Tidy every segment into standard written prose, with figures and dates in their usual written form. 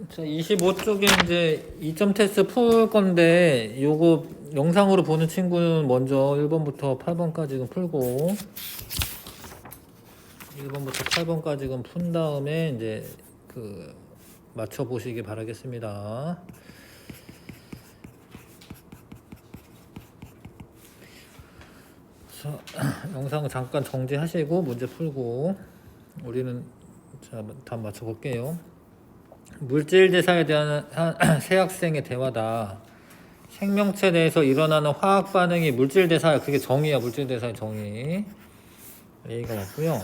자, 25쪽에 이제 2점 테스트 풀 건데, 요거 영상으로 보는 친구는 먼저 1번부터 8번까지 풀고, 1번부터 8번까지 푼 다음에 이제 맞춰보시기 바라겠습니다. 자, 영상 잠깐 정지하시고 문제 풀고, 우리는 자, 답 맞춰볼게요. 물질 대사에 대한 새 학생의 대화다. 생명체 내에서 일어나는 화학 반응이 물질 대사야. 그게 정의야. 물질 대사의 정의. A가 맞고요.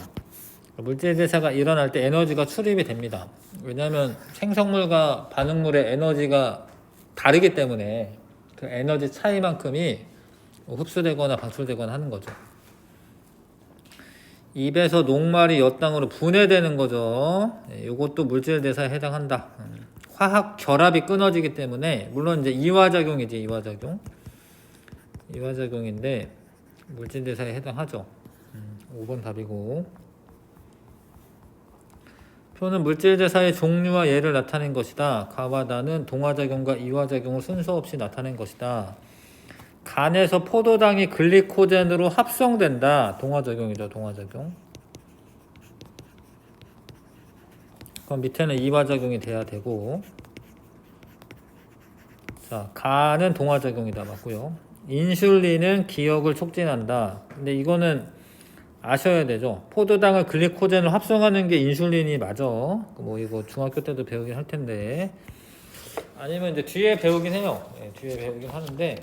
물질 대사가 일어날 때 에너지가 출입이 됩니다. 왜냐하면 생성물과 반응물의 에너지가 다르기 때문에 그 에너지 차이만큼이 흡수되거나 방출되거나 하는 거죠. 입에서 녹말이 엿당으로 분해되는 거죠. 이것도 물질 대사에 해당한다. 화학 결합이 끊어지기 때문에, 물론 이제 이화작용이지, 이화작용. 이화작용인데 물질 대사에 해당하죠. 5번 답이고. 표는 물질 대사의 종류와 예를 나타낸 것이다. 가와 나는 동화작용과 이화작용을 순서 없이 나타낸 것이다. 간에서 포도당이 글리코젠으로 합성된다. 동화작용이죠, 동화작용. 그럼 밑에는 이화작용이 돼야 되고, 자, 간은 동화작용이다. 맞고요. 인슐린은 기억을 촉진한다. 근데 이거는 아셔야 되죠. 포도당을 글리코젠으로 합성하는 게 인슐린이 맞아. 뭐 이거 중학교 때도 배우긴 할 텐데, 아니면 이제 뒤에 배우긴 해요. 뒤에 배우긴 하는데,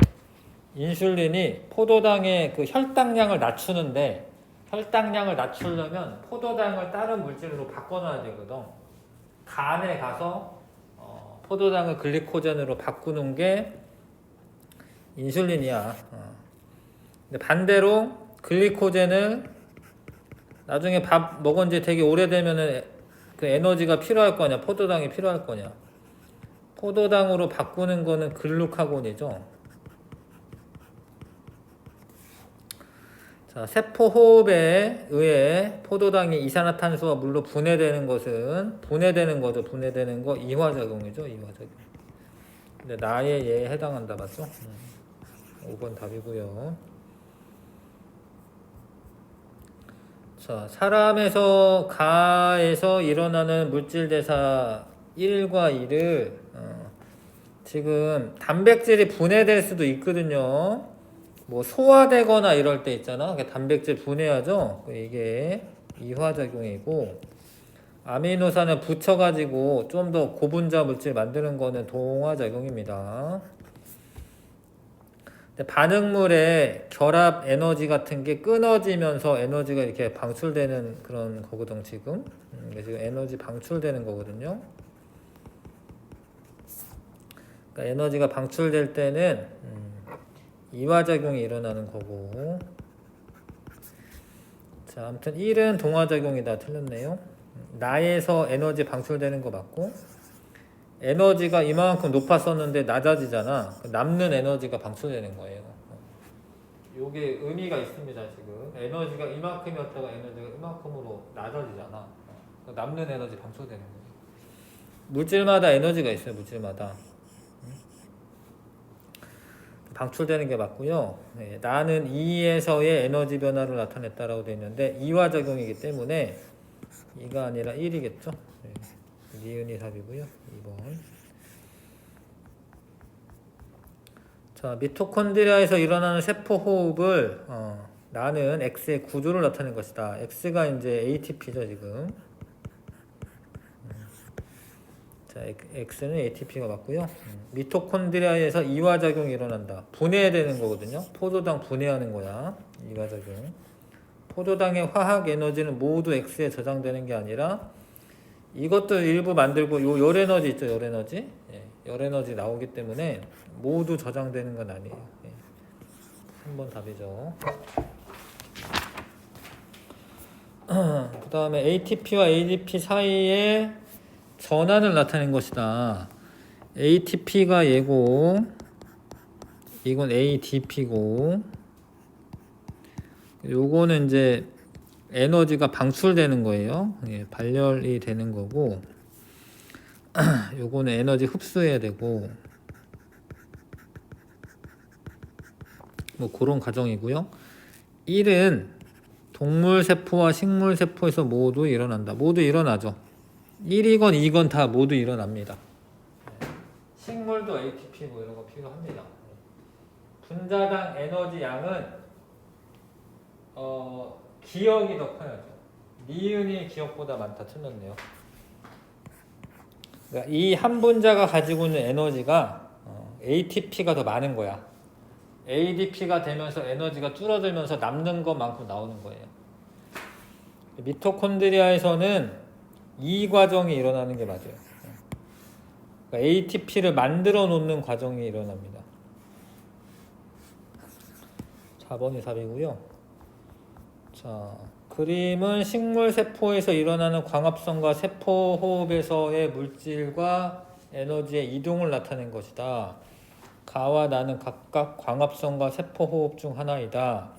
인슐린이 포도당의 그 혈당량을 낮추는데, 혈당량을 낮추려면 포도당을 다른 물질로 바꿔놔야 되거든. 간에 가서 포도당을 글리코젠으로 바꾸는 게 인슐린이야. 근데 반대로 글리코젠을 나중에 밥 먹은 지 되게 오래되면은 그 에너지가 필요할 거냐, 포도당이 필요할 거냐. 포도당으로 바꾸는 거는 글루카곤이죠. 자, 세포 호흡에 의해 포도당이 이산화탄소와 물로 분해되는 것은, 분해되는 거죠. 분해되는 거 이화작용이죠. 이화작용. 근데 나의 예에 해당한다. 맞죠? 5번 답이고요. 자, 사람에서 가에서 일어나는 물질 대사 1과 2를 지금 단백질이 분해될 수도 있거든요. 뭐 소화되거나 이럴 때 있잖아. 단백질 분해하죠. 이게 이화작용이고, 아미노산을 붙여가지고 좀 더 고분자 물질 만드는 거는 동화작용입니다. 반응물의 결합 에너지 같은 게 끊어지면서 에너지가 이렇게 방출되는 그런 거거든, 지금. 지금 에너지 방출되는 거거든요. 그러니까 에너지가 방출될 때는 이화작용이 일어나는 거고. 자, 아무튼 1은 동화작용이다. 틀렸네요. 나에서 에너지 방출되는 거 맞고, 에너지가 이만큼 높았었는데 낮아지잖아. 남는 에너지가 방출되는 거예요. 요게 의미가 있습니다. 지금 에너지가 이만큼이었다가 에너지가 이만큼으로 낮아지잖아. 남는 에너지 방출되는 거예요. 물질마다 에너지가 있어요. 물질마다 방출되는 게 맞고요. 네, 나는 2에서의 에너지 변화를 나타냈다라고 되어 있는데 이화작용이기 때문에 2가 아니라 1이겠죠. 네, 니은이 답이고요. 2번. 자, 미토콘드리아에서 일어나는 세포 호흡을 나는 X의 구조를 나타낸 것이다. X가 이제 ATP죠, 지금. 자, X는 ATP가 맞고요. 미토콘드리아에서 이화작용이 일어난다. 분해되는 거거든요. 포도당 분해하는 거야. 이화작용. 포도당의 화학 에너지는 모두 X에 저장되는 게 아니라 이것도 일부 만들고, 요 열에너지 있죠, 열에너지. 예, 열에너지 나오기 때문에 모두 저장되는 건 아니에요. 예. 3번 답이죠. 그 다음에 ATP와 ADP 사이에 전환을 나타낸 것이다. ATP가 얘고, 이건 ADP고, 요거는 이제 에너지가 방출되는 거예요. 예, 발열이 되는 거고, 요거는 에너지 흡수해야 되고 뭐 그런 과정이고요. 1은 동물 세포와 식물 세포에서 모두 일어난다. 모두 일어나죠. 1이건 2건 다 모두 일어납니다. 식물도 ATP 뭐 이런 거 필요합니다. 분자당 에너지 양은 기억이 더 커야죠. 니은이 기억보다 많다. 틀렸네요. 그러니까 이 한 분자가 가지고 있는 에너지가 ATP가 더 많은 거야. ADP가 되면서 에너지가 줄어들면서 남는 것만큼 나오는 거예요. 미토콘드리아에서는 이 과정이 일어나는 게 맞아요. 그러니까 ATP를 만들어 놓는 과정이 일어납니다. 4번이 답이고요. 자, 그림은 식물 세포에서 일어나는 광합성과 세포 호흡에서의 물질과 에너지의 이동을 나타낸 것이다. 가와 나는 각각 광합성과 세포 호흡 중 하나이다.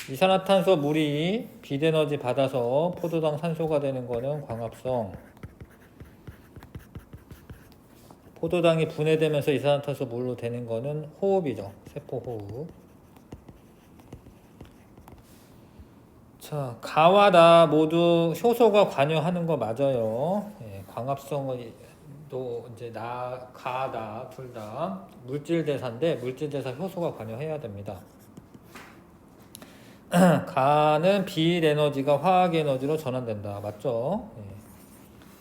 이산화탄소 물이 빛에너지 받아서 포도당 산소가 되는 것은 광합성. 포도당이 분해되면서 이산화탄소 물로 되는 것은 호흡이죠. 세포 호흡. 자, 가와 나 모두 효소가 관여하는 거 맞아요. 예, 광합성도 이제 가, 나 둘 다 물질 대사인데 물질 대사 효소가 관여해야 됩니다. 가는 빛 에너지가 화학 에너지로 전환된다. 맞죠? 예.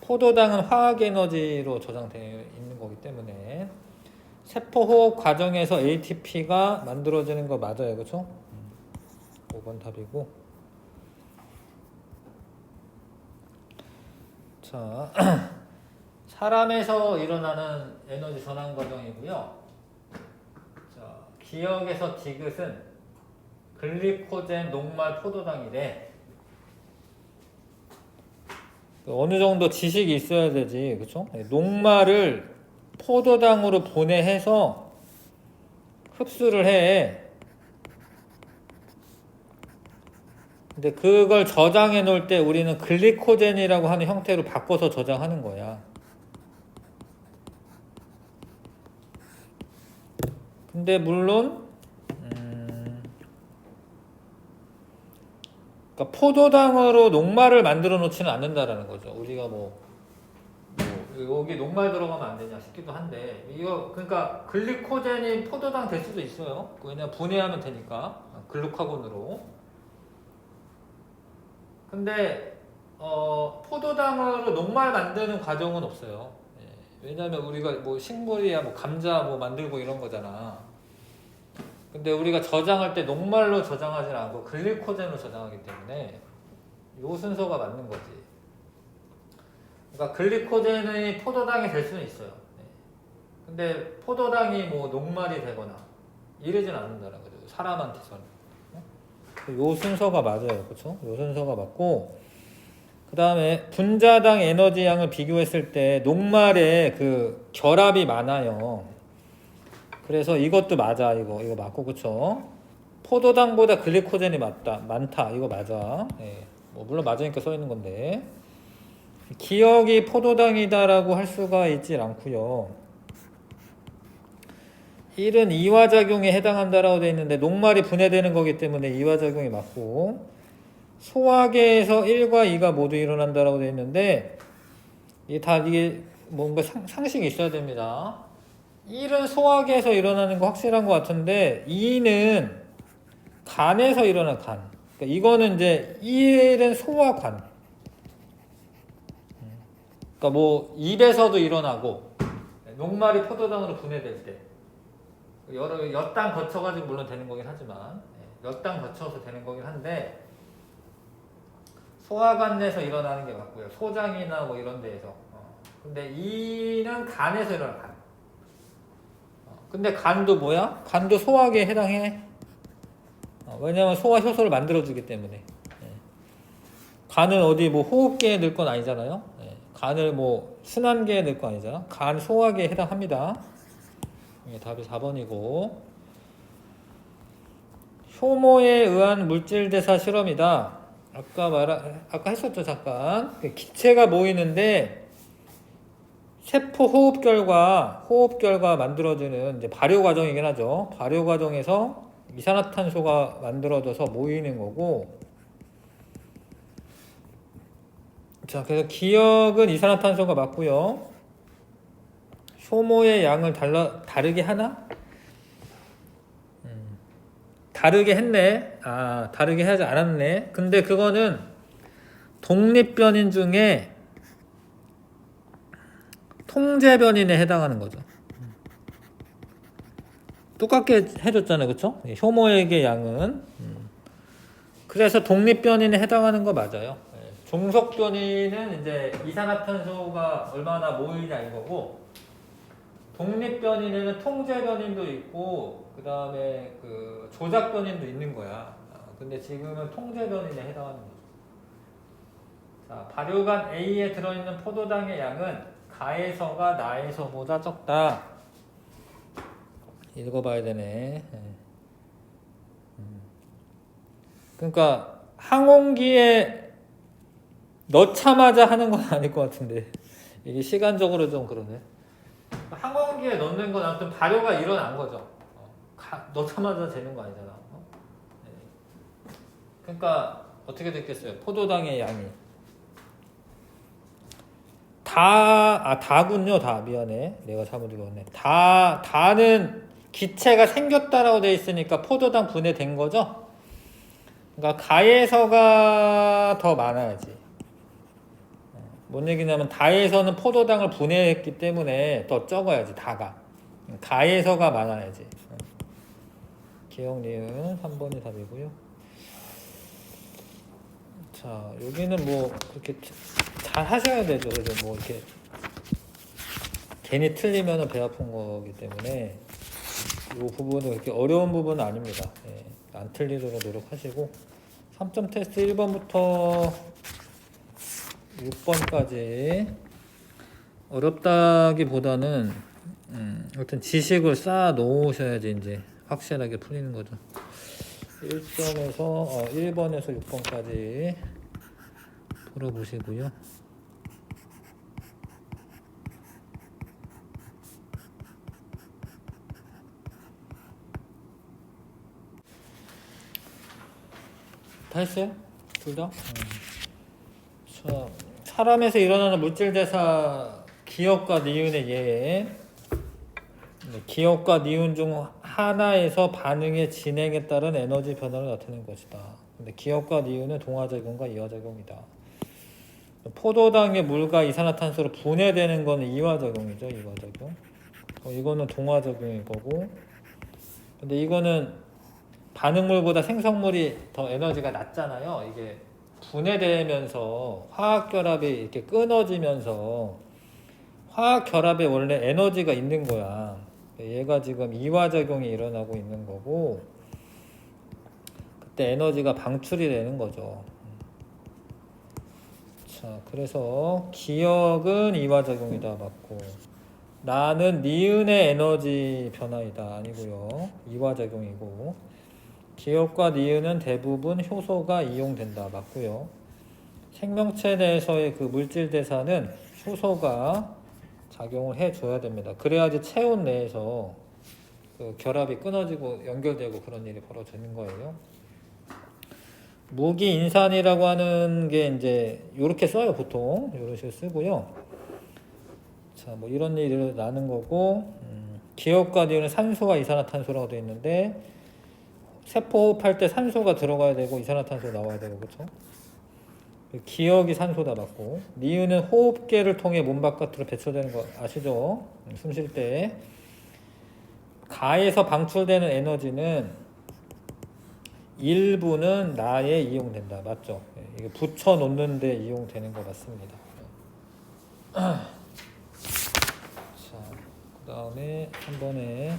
포도당은 화학 에너지로 저장되어 있는 거기 때문에 세포 호흡 과정에서 ATP가 만들어지는 거 맞아요. 그렇죠? 5번 답이고. 자, 사람에서 일어나는 에너지 전환 과정이고요. 자, 기억에서 디귿은 글리코젠, 녹말, 포도당이래. 어느 정도 지식이 있어야 되지, 그쵸? 녹말을 포도당으로 분해해서 흡수를 해. 근데 그걸 저장해 놓을 때 우리는 글리코젠이라고 하는 형태로 바꿔서 저장하는 거야. 근데 물론 그러니까 포도당으로 녹말을 만들어 놓지는 않는다라는 거죠. 우리가 뭐 여기 녹말 들어가면 안 되냐 싶기도 한데 이거 그러니까 글리코젠이 포도당 될 수도 있어요. 왜냐면 분해하면 되니까 글루카곤으로. 근데 포도당으로 녹말 만드는 과정은 없어요. 예, 왜냐면 우리가 뭐 식물이야 뭐 감자 뭐 만들고 이런 거잖아. 근데 우리가 저장할 때 녹말로 저장하지 않고 글리코젠으로 저장하기 때문에 요 순서가 맞는 거지. 그러니까 글리코젠이 포도당이 될 수는 있어요. 네. 근데 포도당이 뭐 녹말이 되거나 이러진 않는다는 거죠. 사람한테서는. 요 순서가 맞아요. 그렇죠? 요 순서가 맞고 그 다음에 분자당 에너지 양을 비교했을 때 녹말에 그 결합이 많아요. 그래서 이것도 맞아. 이거 맞고 그쵸? 포도당보다 글리코젠이 많다. 이거 맞아. 예. 뭐 물론 맞으니까 써 있는 건데 기억이 포도당이다라고 할 수가 있지 않고요. 1은 이화작용에 해당한다라고 되어 있는데 녹말이 분해되는 거기 때문에 이화작용이 맞고 소화계에서 1과 2가 모두 일어난다라고 되어 있는데 이게 뭔가 상식이 있어야 됩니다. 1은 소화계에서 일어나는 거 확실한 것 같은데 2는 간에서 일어난 간. 그러니까 이거는 이제 1은 소화관. 그러니까 뭐 입에서도 일어나고 녹말이 포도당으로 분해될 때 몇 단 거쳐가지고 물론 되는 거긴 하지만 몇 단 거쳐서 되는 거긴 한데 소화관 내에서 일어나는 게 맞고요. 소장이나 뭐 이런 데에서. 근데 이는 간에서 일어나는 간. 근데 간도 뭐야? 간도 소화계에 해당해. 왜냐면 소화 효소를 만들어주기 때문에. 간은 어디 뭐 호흡계에 넣을 건 아니잖아요. 간을 뭐 순환계에 넣을 거 아니잖아. 간 소화계에 해당합니다. 답이 4번이고 효모에 의한 물질 대사 실험이다. 아까 했었죠 잠깐. 기체가 모이는데 세포 호흡결과 만들어지는 이제 발효 과정이긴 하죠. 발효 과정에서 이산화탄소가 만들어져서 모이는 거고, 자, 그래서 기억은 이산화탄소가 맞고요. 소모의 양을 다르게 하나? 다르게 했네. 다르게 하지 않았네. 근데 그거는 독립변인 중에 통제변인에 해당하는 거죠. 똑같게 해줬잖아요, 그쵸? 효모액의 양은. 그래서 독립변인에 해당하는 거 맞아요. 종속변인은 이제 이산화탄소가 얼마나 모이냐 이거고, 독립변인에는 통제변인도 있고, 그 다음에 그 조작변인도 있는 거야. 근데 지금은 통제변인에 해당하는 거죠. 자, 발효관 A에 들어있는 포도당의 양은 가에서가 나에서보다 적다. 읽어봐야 되네. 그러니까 항온기에 넣자마자 하는 건 아닐 것 같은데 이게 시간적으로 좀 그러네. 항온기에 넣는 건 아무튼 발효가 일어난 거죠. 넣자마자 되는 거 아니잖아. 네. 그러니까 어떻게 됐겠어요? 포도당의 양이 다군요. 미안해. 내가 잘못 읽었네. 다는 기체가 생겼다라고 돼 있으니까 포도당 분해된 거죠. 그러니까 가에서가 더 많아야지. 뭔 얘기냐면 다에서는 포도당을 분해했기 때문에 더 적어야지. 가에서가 많아야지. 기억 니은 3번이 답이고요. 자, 여기는 뭐 그렇게 잘 하셔야 되죠. 그래서 뭐 이렇게 괜히 틀리면 배 아픈 거기 때문에 이 부분은 그렇게 어려운 부분은 아닙니다. 안 틀리도록 노력하시고 3점 테스트 1번부터 6번까지 어렵다기보다는 어떤 지식을 쌓아 놓으셔야지 이제 확실하게 풀리는 거죠. 1번에서 6번까지 풀어보시고요. 다 했어요? 둘 다? 자, 사람에서 일어나는 물질 대사 기억과 니은의 예에 기억과 니은 중 하나에서 반응의 진행에 따른 에너지 변화를 나타내는 것이다. 근데 기억과 니은은 동화작용과 이화작용이다. 포도당의 물과 이산화탄소로 분해되는 거는 이화작용이죠. 이화작용. 이거는 동화작용일 거고. 근데 이거는 반응물보다 생성물이 더 에너지가 낮잖아요. 이게 분해되면서 화학결합이 이렇게 끊어지면서 화학결합에 원래 에너지가 있는 거야. 얘가 지금 이화작용이 일어나고 있는 거고 그때 에너지가 방출이 되는 거죠. 자, 그래서 기억은 이화작용이다 맞고 나는 니은의 에너지 변화이다 아니고요. 이화작용이고 기억과 니은은 대부분 효소가 이용된다 맞고요. 생명체 내에서의 그 물질 대사는 효소가 작용을 해줘야 됩니다. 그래야지 체온 내에서 그 결합이 끊어지고 연결되고 그런 일이 벌어지는 거예요. 무기인산이라고 하는 게 이제 이렇게 써요. 보통 이런 식으로 쓰고요. 자, 뭐 이런 일이 나는 거고 기억과 니은은 산소와 이산화탄소라고 되어 있는데 세포 호흡할 때 산소가 들어가야 되고 이산화탄소 나와야 되고 그렇죠? 기억이 산소다 맞고 니은은 호흡계를 통해 몸 바깥으로 배출되는 거 아시죠? 숨 쉴 때 가에서 방출되는 에너지는 일부는 나에 이용된다 맞죠? 이게 붙여 놓는데 이용되는 것 같습니다. 자, 그 다음에 한 번에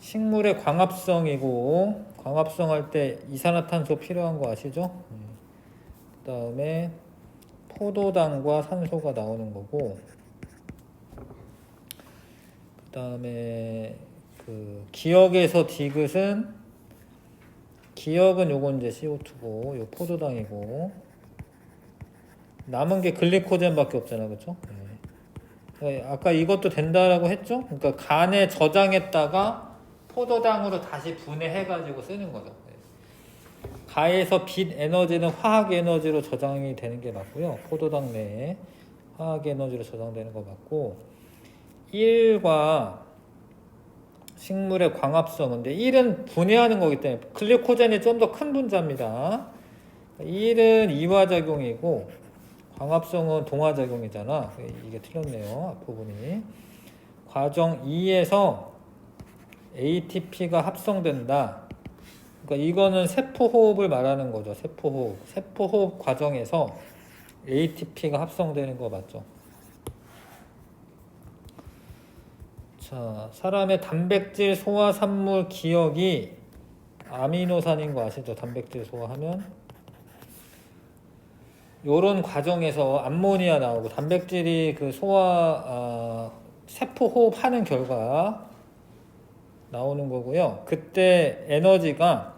식물의 광합성이고 광합성 할 때 이산화탄소 필요한 거 아시죠? 그 다음에 포도당과 산소가 나오는 거고 그 다음에 그 기억에서 디귿은 기억은 요건 이제 CO2고 요 포도당이고 남은 게 글리코젠밖에 없잖아 그쵸? 아까 이것도 된다라고 했죠? 그러니까 간에 저장했다가 포도당으로 다시 분해해가지고 쓰는 거죠. 가에서 빛 에너지는 화학 에너지로 저장이 되는 게 맞고요. 포도당 내에 화학 에너지로 저장되는 거 맞고, 1과 식물의 광합성, 근데 1은 분해하는 거기 때문에 글리코젠이 좀 더 큰 분자입니다. 1은 이화작용이고 광합성은 동화작용이잖아. 이게 틀렸네요. 앞부분이. 과정 2에서 ATP가 합성된다. 그러니까 이거는 세포호흡을 말하는 거죠. 세포호흡. 세포호흡 과정에서 ATP가 합성되는 거 맞죠? 자, 사람의 단백질 소화 산물 기억이 아미노산인 거 아시죠? 단백질 소화하면 요런 과정에서 암모니아 나오고 단백질이 그 소화 세포 호흡하는 결과 나오는 거고요. 그때 에너지가,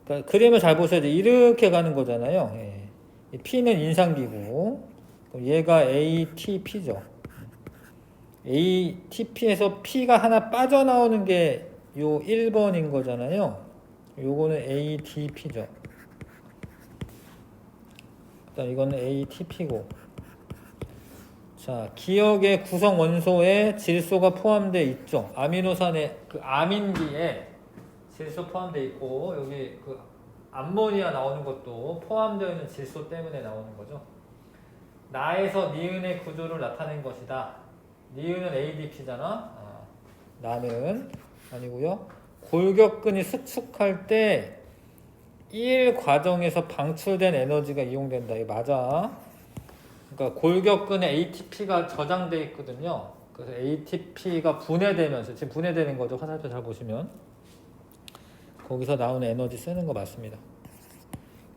그러니까 그림을 잘 보셔야죠. 이렇게 가는 거잖아요. 예. P는 인상기고 얘가 ATP죠. ATP에서 P가 하나 빠져나오는 게 요 1번인 거잖아요. 요거는 ADP죠. 일단 이거는 ATP고. 자, 기억의 구성 원소에 질소가 포함되어 있죠. 아미노산의 그 아민기에 질소 포함되어 있고, 여기 그 암모니아 나오는 것도 포함되어 있는 질소 때문에 나오는 거죠. 나에서 니은의 구조를 나타낸 것이다. 니은은 ADP잖아. 나는 아니고요. 골격근이 수축할 때 1 과정에서 방출된 에너지가 이용된다. 이거 맞아. 그러니까 골격근에 ATP가 저장되어 있거든요. 그래서 ATP가 분해되면서, 지금 분해되는 거죠. 화살표 잘 보시면. 거기서 나오는 에너지 쓰는 거 맞습니다.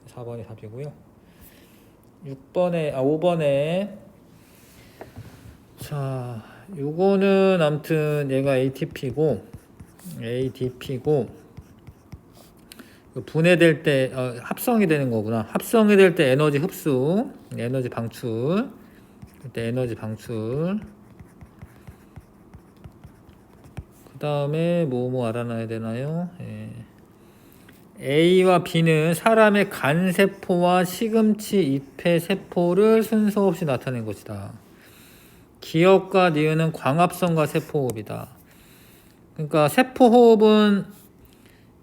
4번이 답이고요. 5번에 자, 요거는 아무튼 얘가 ATP고 분해될 때 합성이 되는 거구나. 합성이 될 때 에너지 흡수, 에너지 방출. 그때 에너지 방출. 그 다음에 뭐 알아놔야 되나요? 예. A와 B는 사람의 간세포와 시금치 잎의 세포를 순서 없이 나타낸 것이다. 기억과 니은은 광합성과 세포호흡이다. 그러니까 세포호흡은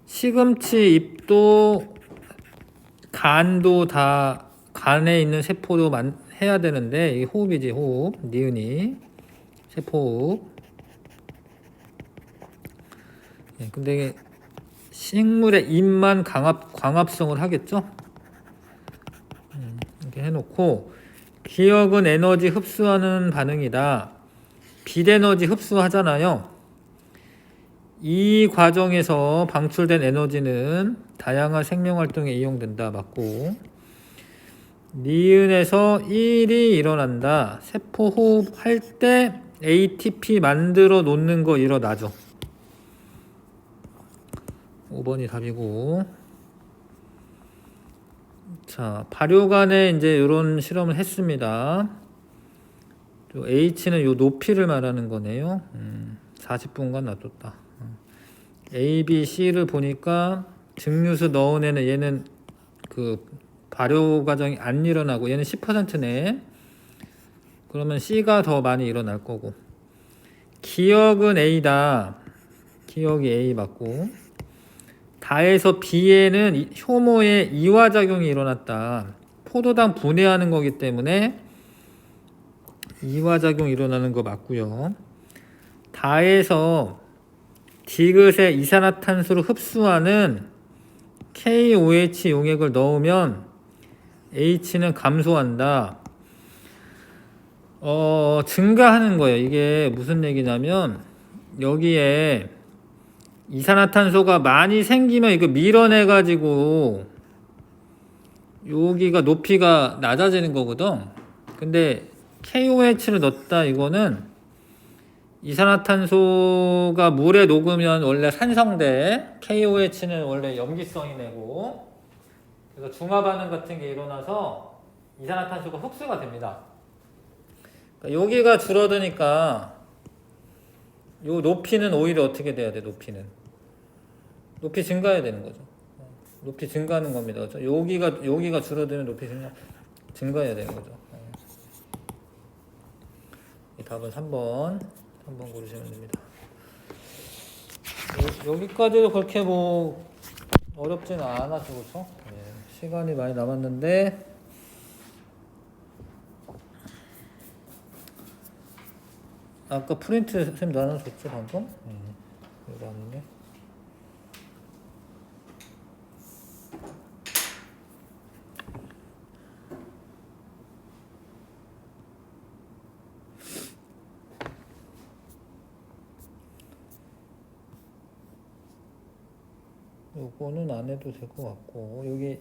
시금치 잎도 간도 다 간에 있는 세포도 해야 되는데 이게 호흡이지. 호흡. 니은이 세포호흡. 예, 근데 식물의 잎만 광합성을 하겠죠. 이렇게 해놓고, 기억은 에너지 흡수하는 반응이다. 빛에너지 흡수하잖아요. 이 과정에서 방출된 에너지는 다양한 생명활동에 이용된다. 맞고, 니은에서 1이 일어난다. 세포호흡 할 때 ATP 만들어 놓는 거 일어나죠. 5번이 답이고. 자, 발효관에 이제 이런 실험을 했습니다. H는 요 높이를 말하는 거네요. 40분간 놔뒀다. A, B, C를 보니까 증류수 넣은 애는 얘는 그 발효 과정이 안 일어나고 얘는 10%네. 그러면 C가 더 많이 일어날 거고. 기억은 A다. 기억이 A 맞고. 다에서 B에는 효모의 이화작용이 일어났다. 포도당 분해하는 거기 때문에 이화작용이 일어나는 거 맞고요. 다에서 디귿의 이산화탄소를 흡수하는 KOH 용액을 넣으면 H는 감소한다. 증가하는 거예요. 이게 무슨 얘기냐면 여기에 이산화탄소가 많이 생기면 이거 밀어내 가지고 여기가 높이가 낮아지는 거거든. 근데 KOH를 넣었다. 이거는 이산화탄소가 물에 녹으면 원래 산성돼. KOH는 원래 염기성이 내고. 그래서 중화 반응 같은 게 일어나서 이산화탄소가 흡수가 됩니다. 그러니까 여기가 줄어드니까 요 높이는 오히려 어떻게 돼야 돼? 높이 증가해야 되는 거죠. 높이 증가하는 겁니다. 그렇죠? 여기가 줄어들면 높이 증가해야 되는 거죠. 이 답은 3번 고르시면 됩니다. 여기까지도 그렇게 뭐 어렵지는 않았죠, 그렇죠? 시간이 많이 남았는데 아까 프린트 선생님 나눠줬죠 방금? 여기 나왔는데 요거는 안 해도 될 것 같고 여기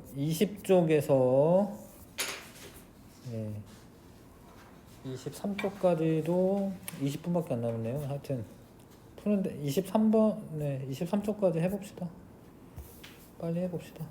20쪽에서 23쪽까지도 20분밖에 안 남았네요. 하여튼 푸는데 23번 23쪽까지 해봅시다. 빨리 해봅시다.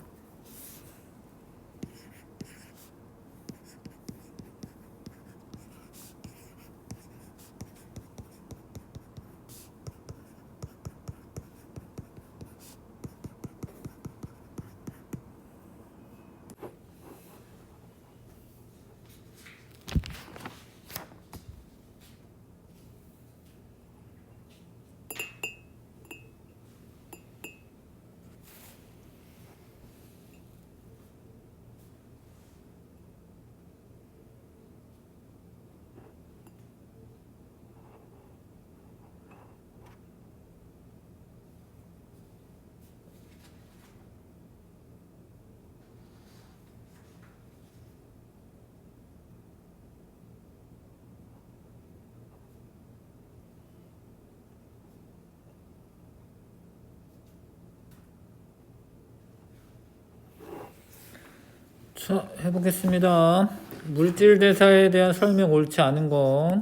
자, 해보겠습니다. 물질 대사에 대한 설명 옳지 않은 거.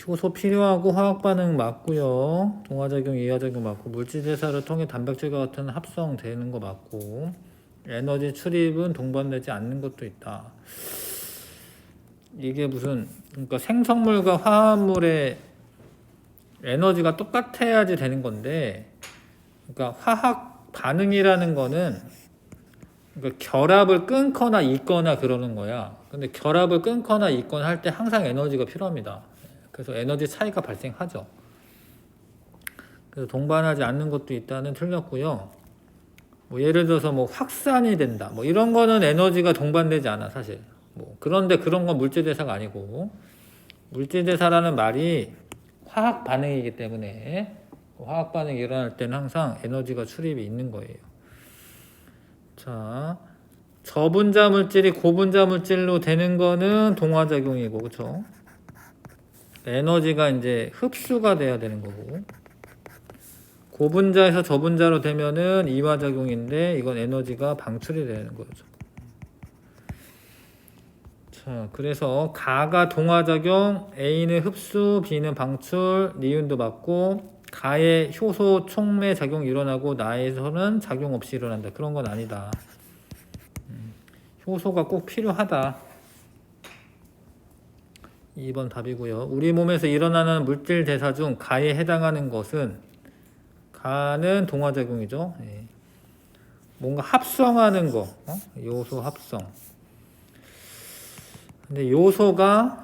효소 필요하고 화학 반응 맞고요. 동화작용, 이하작용 맞고 물질 대사를 통해 단백질과 같은 합성되는 거 맞고 에너지 출입은 동반되지 않는 것도 있다. 이게 무슨 그러니까 생성물과 화합물의 에너지가 똑같아야지 되는 건데 그러니까 화학 반응이라는 거는 그러니까 결합을 끊거나 잇거나 그러는 거야. 근데 결합을 끊거나 잇거나 할 때 항상 에너지가 필요합니다. 그래서 에너지 차이가 발생하죠. 그래서 동반하지 않는 것도 있다는 틀렸고요. 뭐 예를 들어서 뭐 확산이 된다. 뭐 이런 거는 에너지가 동반되지 않아 사실. 뭐 그런데 그런 건 물질대사가 아니고 물질대사라는 말이 화학 반응이기 때문에 화학 반응이 일어날 때는 항상 에너지가 출입이 있는 거예요. 자, 저분자 물질이 고분자 물질로 되는 거는 동화작용이고, 그쵸? 에너지가 이제 흡수가 돼야 되는 거고, 고분자에서 저분자로 되면은 이화작용인데, 이건 에너지가 방출이 되는 거죠. 자, 그래서 가가 동화작용, A는 흡수, B는 방출, 니은도 맞고, 가의 효소 촉매 작용이 일어나고 나에서는 작용 없이 일어난다. 그런 건 아니다. 효소가 꼭 필요하다. 2번 답이고요. 우리 몸에서 일어나는 물질 대사 중 가에 해당하는 것은 가는 동화작용이죠. 뭔가 합성하는 거, 요소 합성. 근데 요소가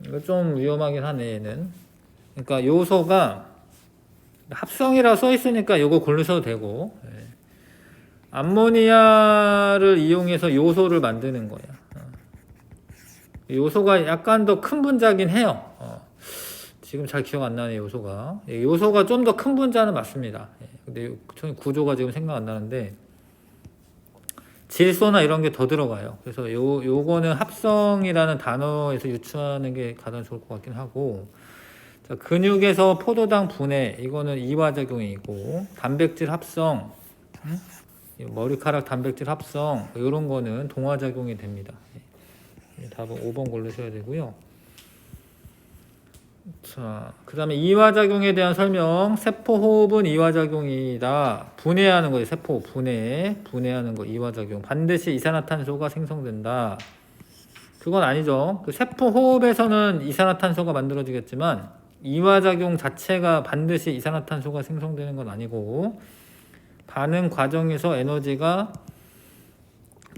이거 좀 위험하긴 하네 얘는. 그러니까 요소가 합성이라 써 있으니까 이거 고르셔도 되고 암모니아를 이용해서 요소를 만드는 거야. 요소가 약간 더 큰 분자긴 해요. 지금 잘 기억 안 나네 요소가. 요소가 좀 더 큰 분자는 맞습니다. 근데 구조가 지금 생각 안 나는데 질소나 이런 게 더 들어가요. 그래서 요거는 합성이라는 단어에서 유추하는 게 가장 좋을 것 같긴 하고 자, 근육에서 포도당 분해 이거는 이화작용이고 단백질 합성 머리카락 단백질 합성 이런 거는 동화작용이 됩니다. 답은 5번 고르셔야 되고요. 자, 그 다음에 이화작용에 대한 설명. 세포호흡은 이화작용이다. 분해하는 거예요. 세포 분해하는 거 이화작용. 반드시 이산화탄소가 생성된다. 그건 아니죠. 그 세포호흡에서는 이산화탄소가 만들어지겠지만 이화작용 자체가 반드시 이산화탄소가 생성되는 건 아니고 반응 과정에서 에너지가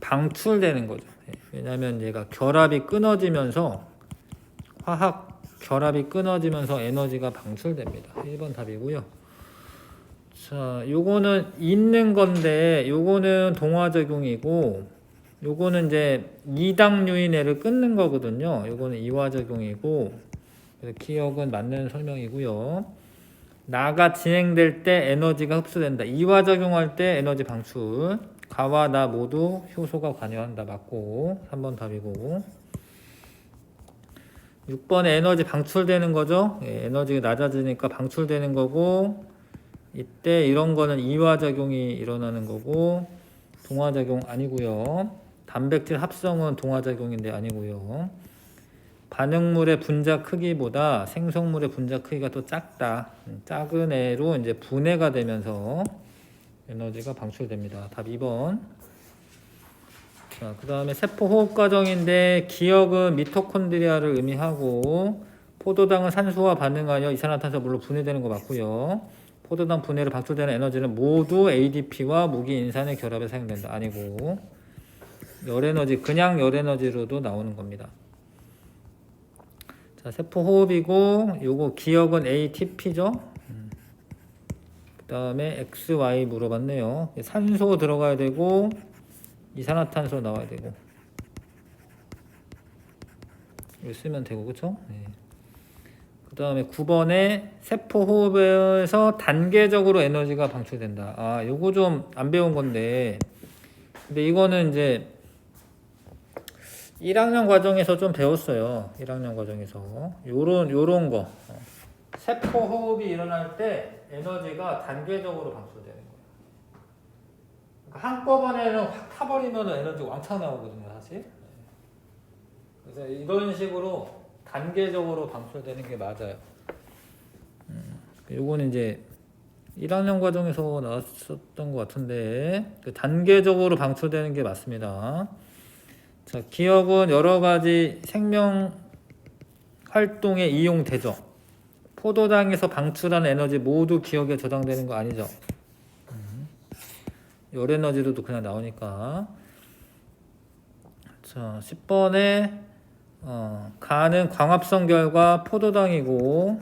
방출되는 거죠. 왜냐하면 얘가 결합이 끊어지면서 화학 결합이 끊어지면서 에너지가 방출됩니다. 1번 답이고요. 자, 요거는 있는 건데 요거는 동화작용이고 요거는 이제 이당 유인애를 끊는 거거든요. 요거는 이화작용이고 그래서 기억은 맞는 설명이고요. 나가 진행될 때 에너지가 흡수된다. 이화작용할 때 에너지 방출. 가와 나 모두 효소가 관여한다. 맞고 3번 답이고 6번에 에너지 방출되는 거죠. 예, 에너지가 낮아지니까 방출되는 거고 이때 이런 거는 이화작용이 일어나는 거고 동화작용 아니고요. 단백질 합성은 동화작용인데 아니고요. 반응물의 분자 크기보다 생성물의 분자 크기가 더 작다. 작은 애로 이제 분해가 되면서 에너지가 방출됩니다. 답 2번. 자, 그 다음에 세포 호흡 과정인데 기억은 미토콘드리아를 의미하고 포도당은 산소와 반응하여 이산화탄소물로 분해되는 거 맞고요. 포도당 분해로 방출되는 에너지는 모두 ADP와 무기인산의 결합에 사용된다. 아니고 열에너지 그냥 열에너지로도 나오는 겁니다. 자, 세포 호흡이고 요거 기억은 ATP죠. 그 다음에 XY 물어봤네요. 산소 들어가야 되고 이산화탄소 나와야 되고 이거 쓰면 되고 그쵸? 네. 그 다음에 9번에 세포 호흡에서 단계적으로 에너지가 방출된다. 아 요거 좀 안 배운 건데 근데 이거는 이제 1학년 과정에서 좀 배웠어요. 1학년 과정에서 요런 거 세포 호흡이 일어날 때 에너지가 단계적으로 방출되는 거예요. 그러니까 한꺼번에는 확 타버리면 에너지가 왕창 나오거든요, 사실. 그래서 이런 식으로 단계적으로 방출되는 게 맞아요. 요거는 이제 1학년 과정에서 나왔었던 것 같은데 단계적으로 방출되는 게 맞습니다. 자, 기억은 여러 가지 생명 활동에 이용되죠. 포도당에서 방출한 에너지 모두 기억에 저장되는 거 아니죠. 열에너지로도 그냥 나오니까. 자, 10번에 가는 광합성 결과 포도당이고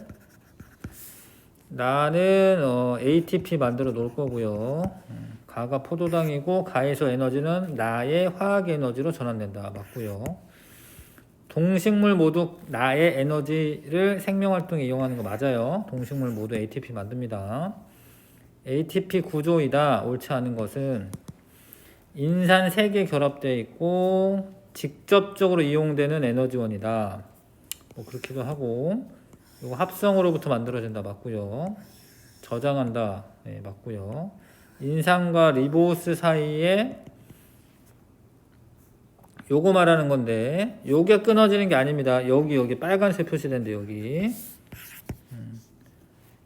나는 ATP 만들어 놓을 거고요. 가가 포도당이고 가에서 에너지는 나의 화학 에너지로 전환된다. 맞고요. 동식물 모두 나의 에너지를 생명활동에 이용하는 거 맞아요. 동식물 모두 ATP 만듭니다. ATP 구조이다. 옳지 않은 것은 인산 3개 결합되어 있고 직접적으로 이용되는 에너지원이다. 뭐 그렇기도 하고 이거 합성으로부터 만들어진다. 맞고요. 저장한다. 네, 맞고요. 인산과 리보스 사이에 요거 말하는 건데 요게 끊어지는 게 아닙니다. 여기 빨간색 표시된데 여기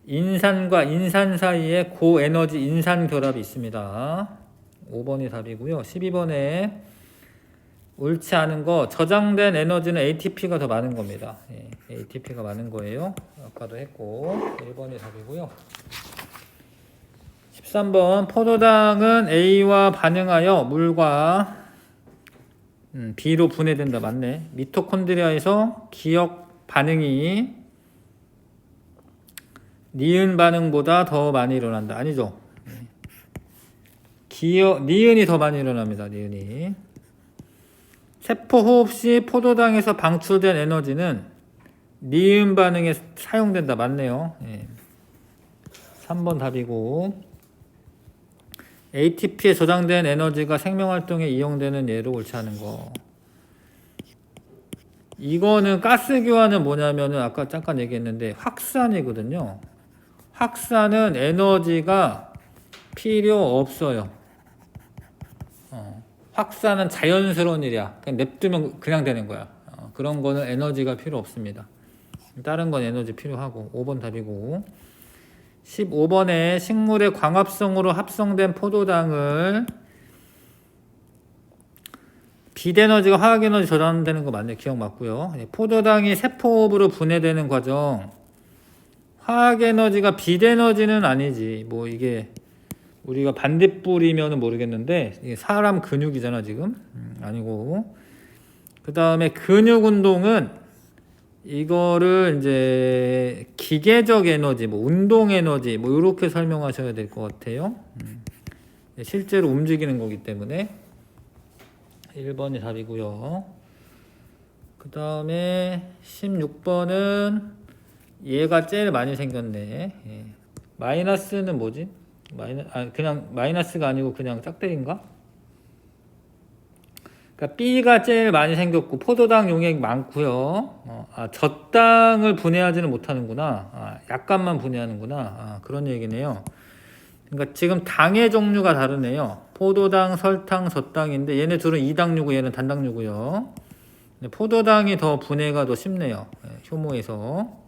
인산과 인산 사이에 고에너지 인산 결합이 있습니다. 5번이 답이고요. 12번에 옳지 않은 거 저장된 에너지는 ATP가 더 많은 겁니다. 예, ATP가 많은 거예요. 아까도 했고 1번이 답이고요. 13번 포도당은 A와 반응하여 물과 B로 분해된다. 맞네. 미토콘드리아에서 기억 반응이 니은 반응보다 더 많이 일어난다. 아니죠. 니은이 더 많이 일어납니다. 니은이. 세포 호흡 시 포도당에서 방출된 에너지는 니은 반응에 사용된다. 맞네요. 3번 답이고 ATP에 저장된 에너지가 생명활동에 이용되는 예로 옳지 않은 거. 이거는 가스 교환은 뭐냐면은 아까 잠깐 얘기했는데 확산이거든요. 확산은 에너지가 필요 없어요. 확산은 자연스러운 일이야. 그냥 냅두면 그냥 되는 거야. 그런 거는 에너지가 필요 없습니다. 다른 건 에너지 필요하고 5번 답이고 15번에 식물의 광합성으로 합성된 포도당을 비대에너지가 화학에너지 저장되는 거 맞네. 기억 맞고요. 포도당이 세포업으로 분해되는 과정 화학에너지가 비대에너지는 아니지. 뭐 이게 우리가 반딧불이면 모르겠는데 이게 사람 근육이잖아 지금. 아니고 그 다음에 근육 운동은 이거를 이제 기계적 에너지, 뭐 운동 에너지, 뭐 이렇게 설명하셔야 될 것 같아요. 실제로 움직이는 거기 때문에 1번이 답이고요. 그 다음에 16번은 얘가 제일 많이 생겼네. 마이너스는 뭐지? 그냥 마이너스가 아니고 그냥 짝대기인가? 그러니까 B가 제일 많이 생겼고 포도당 용액 많고요. 젖당을 분해하지는 못하는구나. 약간만 분해하는구나. 그런 얘기네요. 그러니까 지금 당의 종류가 다르네요. 포도당, 설당, 젖당인데 얘네 둘은 이당류고 얘는 단당류고요. 포도당이 더 분해가 더 쉽네요. 효모에서.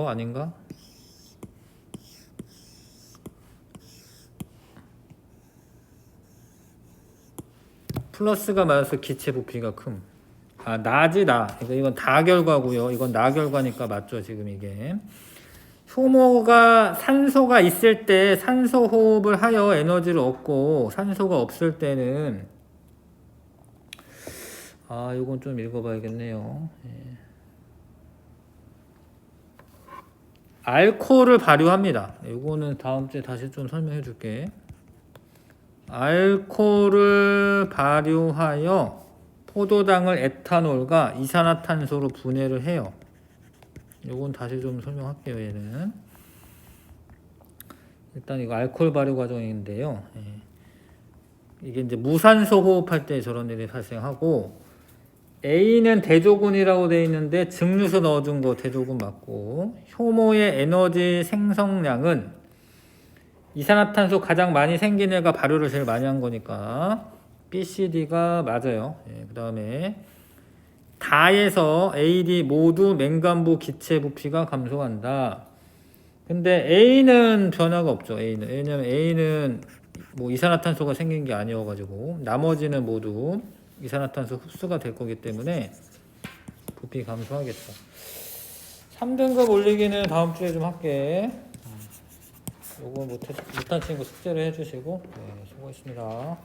아닌가? 플러스가 맞아서 기체 부피가 큼. 나지 나. 그러니까 이건 다 결과고요. 이건 나 결과니까 맞죠 지금 이게. 효모가 산소가 있을 때 산소 호흡을 하여 에너지를 얻고 산소가 없을 때는 이건 좀 읽어봐야겠네요. 알코올을 발효합니다. 이거는 다음 주에 다시 좀 설명해 줄게. 알코올을 발효하여 포도당을 에탄올과 이산화탄소로 분해를 해요. 요건 다시 좀 설명할게요. 얘는 일단 이거 알코올 발효 과정인데요. 이게 이제 무산소 호흡할 때 저런 일이 발생하고 A는 대조군이라고 되어 있는데 증류소 넣어준 거 대조군 맞고 효모의 에너지 생성량은 이산화탄소 가장 많이 생긴 애가 발효를 제일 많이 한 거니까 B, C, D가 맞아요. 그 다음에 다에서 A, D 모두 맹간부 기체 부피가 감소한다. 근데 A는 변화가 없죠. 왜냐면 A는 뭐 이산화탄소가 생긴 게 아니어가지고 나머지는 모두 이산화탄소 흡수가 될 거기 때문에 부피 감소하겠다. 3등급 올리기는 다음 주에 좀 할게. 요거 못한 친구 숙제를 해주시고 수고했습니다.